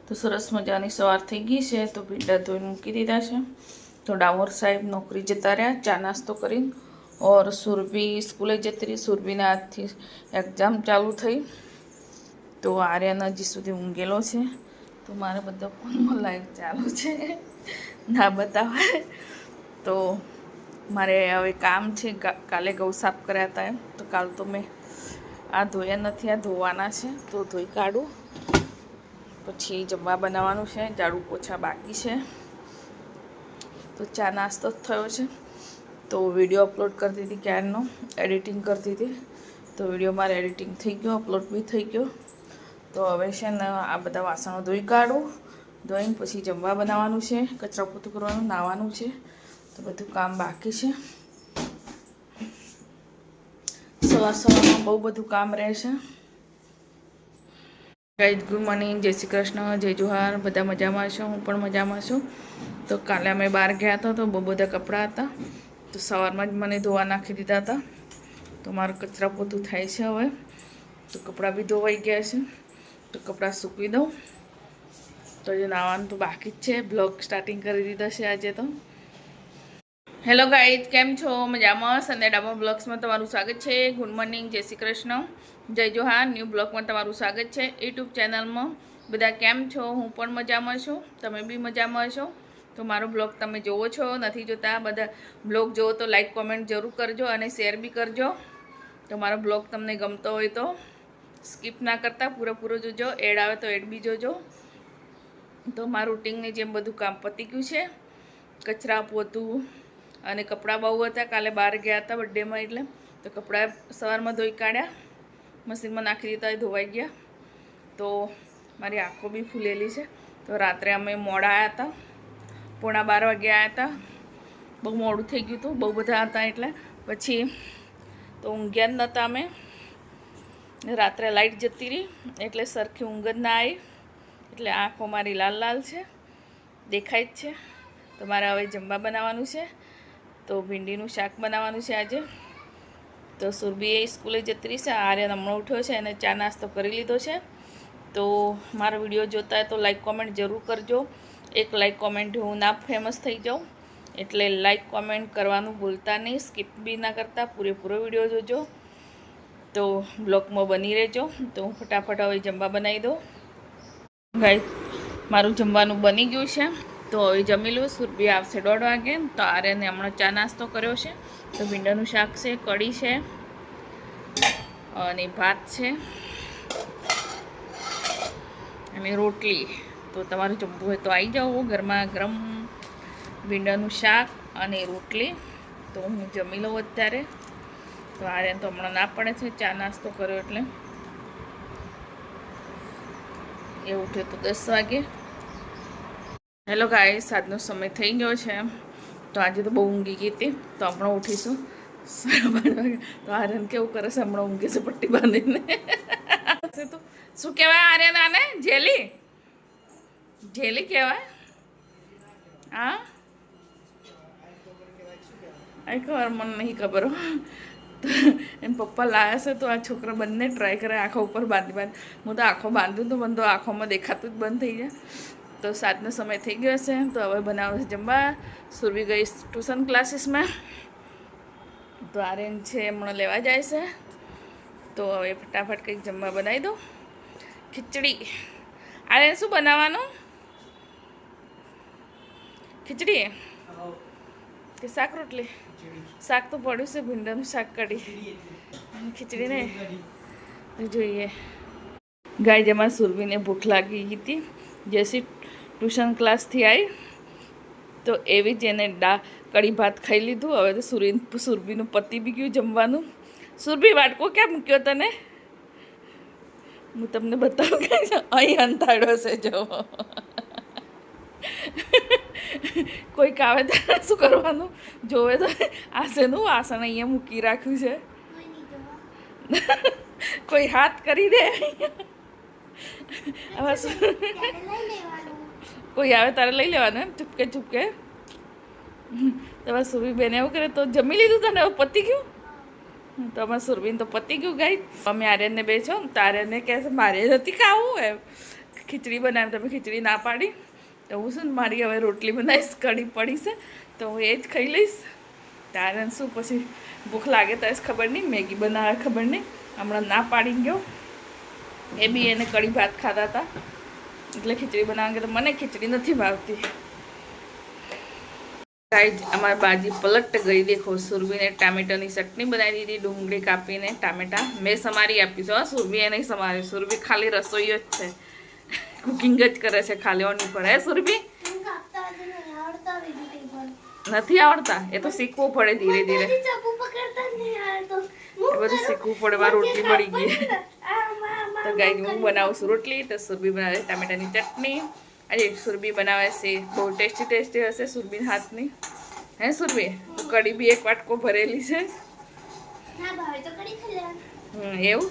તો સરસ મજાની સવાર થઈ ગઈ છે તો ભીંડા ધોઈને મૂકી દીધા છે। તો ડામોર સાહેબ નોકરી જતા રહ્યા ચા નાસ્તો કરીને। और सुरभि स्कूले जती रही। सुरभिना આજથી એક્ઝામ ચાલુ થઈ। તો આર્યન હજી સુધી ઊંઘેલો છે। તો મારે બધા ફોનમાં લાઈવ ચાલુ છે ના બતાવાય। તો મારે હવે કામ છે કાલે ગૌ સાફ કર્યા હતા એમ। તો કાલ તો મેં આ ધોયા નથી, આ ધોવાના છે તો ધોઈ કાઢું। પછી જમવા બનાવવાનું છે, ઝાડુ પોછા બાકી છે। તો ચા નાસ્તો થયો છે તો વિડીયો અપलोड करती थी क्यारनो एडिटिंग करती थी। तो विडियो मारे एडिटिंग थी गयो, अपलोड भी थी गयो। तो हवे छे ने आ बधा वासणों धोई काढूं। धोईने पछी जमवा बनाववानुं छे, कचरा पोतुं करवानुं, नाहवानुं छे। तो बधुं काम बाकी छे। सवार सवारमां बहु बधुं काम रहेशे। गाइस गुड मॉर्निंग, जय श्री कृष्ण, जय जोहार। बधा मजामां छो? हूँ पण मजामां छुं। तो काले अमे बहार गया था तो बहु बधा कपड़ा हता। तो सवारमां ज मने धोवा नाखी दीधा था। तो मारे कचरा पोतुं थाय छे हवे। तो कपड़ा भी धोवाई गया छे। तो कपड़ा सूकवी दऊं। तो जे नाहवानुं तो बाकी ज छे। ब्लॉग स्टार्टिंग करी दीधो छे आजे तो। हेलो गाइस, केम छो? मजामां? संडे डामोर ब्लॉग्स में तमारुं स्वागत छे। गुड मॉर्निंग, जय श्री कृष्ण, जय जोहार। न्यू ब्लॉग में तमारुं स्वागत छे यूट्यूब चैनल में। बधा केम छो? हूँ पण मजामां छुं, तमे बी मजामां छो। तो मारो ब्लॉग तमे जोवो छो नथी जोता? बधा ब्लॉग जोवो तो लाइक कमेंट जरूर करजो अने शेर भी करजो। तो मारो ब्लॉग तमने गमतो होय तो स्कीप ना करता पूरो जोजो। एड आवे तो एड भी जोजो। तो मारुं रूटीननी जेम बधुं काम पती गयुं छे। कचरा पोतुं अने कपड़ा बहु हता। काले बहार गया था बर्थडे में एटले तो कपड़ा सवारमां धोई काढ्या, मशीन में नाखी दीधा, धोवाई गया। तो मारी आँखों भी फूलेली छे। तो रात्रे अमे मोड़ा आया था, 11:15 वागे आया था। बहु मोडું થઈ ગયું હતું, બહુ બધા હતા એટલે પછી તો ઊંઘ્યા જ નહોતા અમે। રાત્રે લાઇટ જતી રહી એટલે સરખી ઊંઘ જ ના આવી। એટલે આંખો મારી લાલ લાલ છે, દેખાય જ છે। તો મારે હવે જમવા બનાવવાનું છે। તો ભીંડીનું શાક બનાવવાનું છે આજે। તો સુરભી સ્કૂલે જતી રહી છે। આર્યન હમણાં ઉઠ્યો છે અને ચા નાસ્તો કરી લીધો છે। તો મારો વિડીયો જોતા હોય તો લાઈક કોમેન્ટ જરૂર કરજો। एक लाइक कमेंट हूँ ना फेमस थी जाऊँ एटले लाइक कमेंट करवानुं भूलता नहीं। स्कीप भी ना करता, पूरेपूरो विडियो जोजो। तो ब्लॉग में बनी रहेजो। तो हूँ फटाफट हवे जमवा बनावी दऊं। गाइस मारुं जमवानुं बनी गयुं छे। तो हवे जमी लूं। सुरभि आवशे 1:30 वागे। तो आर्यने हमणां चा नास्तो कर्यो छे। तो भींडानुं शाक छे, कढ़ी छे अने भात छे अने रोटली। तो तमारे जमवुं होय तो आई जाओ। गरमा गरम भींडानुं शाक अने रोटली। तो हूँ जमी लऊं अत्यारे। तो आर्यन तो हमणां ना पड़े छे चा नास्तो कर्यो एटले। ए उठ्यो तो 10 वागे। हेलो गाइस, साजनो समय थई गयो छे। तो आज तो बहु ऊँघी गई थी। तो हमणां उठीशुं 12:30 वागे। तो आर्यन केवुं करे छे, हमणां ऊँघे छे पट्टी बांधीने। तो शुं कहेवाय आर्यन आने? जेली जेली कहेवाय? हाँ, आई खबर मन नहीं खबर। तो एम पप्पा लाया से तो आ छोकरा बंने ट्राय करे आँखों ऊपर बांधी हूँ तो आँखों बांधूँ तो बंधो आँखों में देखातुं ज बंद थी जाए। तो साजनो समय थी गयो छे। तो हवे बनावे छे जमवा। सुरभि गई ट्यूशन क्लासीस में। तो आर्यन छे हमणां लेवा जाय छे। तो हवे फटाफट कंईक जमवा बनावी दो। खीचड़ी। आर्यन शुं बनाववानुं? खीचड़ी के शाक रोटली? शाक तो पड़્યું છે, ભીંડાનું શાક કઢી, ખીચડી ને જોઈએ। ગાય જમા સુરભીને ભૂખ લાગી ગઈ હતી। જેસી ટ્યુશન ક્લાસથી આવી તો એવી જ એને કઢી ભાત ખાઈ લીધું। હવે તો સુરભીનું પતી બી ગયું જમવાનું। સુરભી વાટકો ક્યાં મૂક્યો તને? હું તમને બતાવું કે અહીં અંધાડ્યો છે જો। કોઈક આવે ત્યારે શું કરવાનું? જોવે તો આશેનું વાસણ અહીંયા મૂકી રાખ્યું છે। કોઈ હાથ કરી દે। કોઈ આવે તારે લઈ લેવાનું એમ ચૂપકે ચૂપકે। તમારે સુરભી બેન એવું કરે તો જમી લીધું તને? હવે પતી ગયું? તો અમારે સુરભીને તો પતી ગયું ગાઈ। અમે આર્યનને બે છો તો આર્યનને કહે છે મારે નથી ખાવું એમ। ખીચડી બનાવી, તમે ખીચડી ના પાડી તો હું શું મારી હવે રોટલી બનાવીશ, કઢી પડી છે તો હું એ જ ખાઈ લઈશ. ત્યારે શું પછી ભૂખ લાગે તો ખબર નહીં, મેગી બનાવે ખબર નહીં. હમણાં ના પાડી ગયો, એ બી એને કઢી ભાત ખાતા હતા એટલે ખીચડી બનાવવા તો મને ખીચડી નથી ભાવતી. ગાઈઝ અમારી ભાજી પલટ ગઈ. દેખો સુરભીને ટામેટાની ચટણી બનાવી દીધી, ડુંગળી કાપીને ટામેટા મેં સમારી આપી છે. સુરભીએ નહીં સમારી, સુરભી ખાલી રસોઈ જ છે, કુકિંગ જ કરે છે ખાલી ઓની પર. હે સુરભી નથી આવડતા? એ તો શીખવું પડે ધીરે ધીરે, એ બધું શીખવું પડે. મારી રોટલી પડી ગઈ તો ગાઈઝ હું બનાવું છું રોટલી, તો સુરભી બનાવે ટામેટાની ચટણી. આજે સુરભી બનાવે છે, બહુ ટેસ્ટી ટેસ્ટી હશે સુરભી હાથની. હે સુરભી કઢી બી એક વાટકો ભરેલી છે. એવું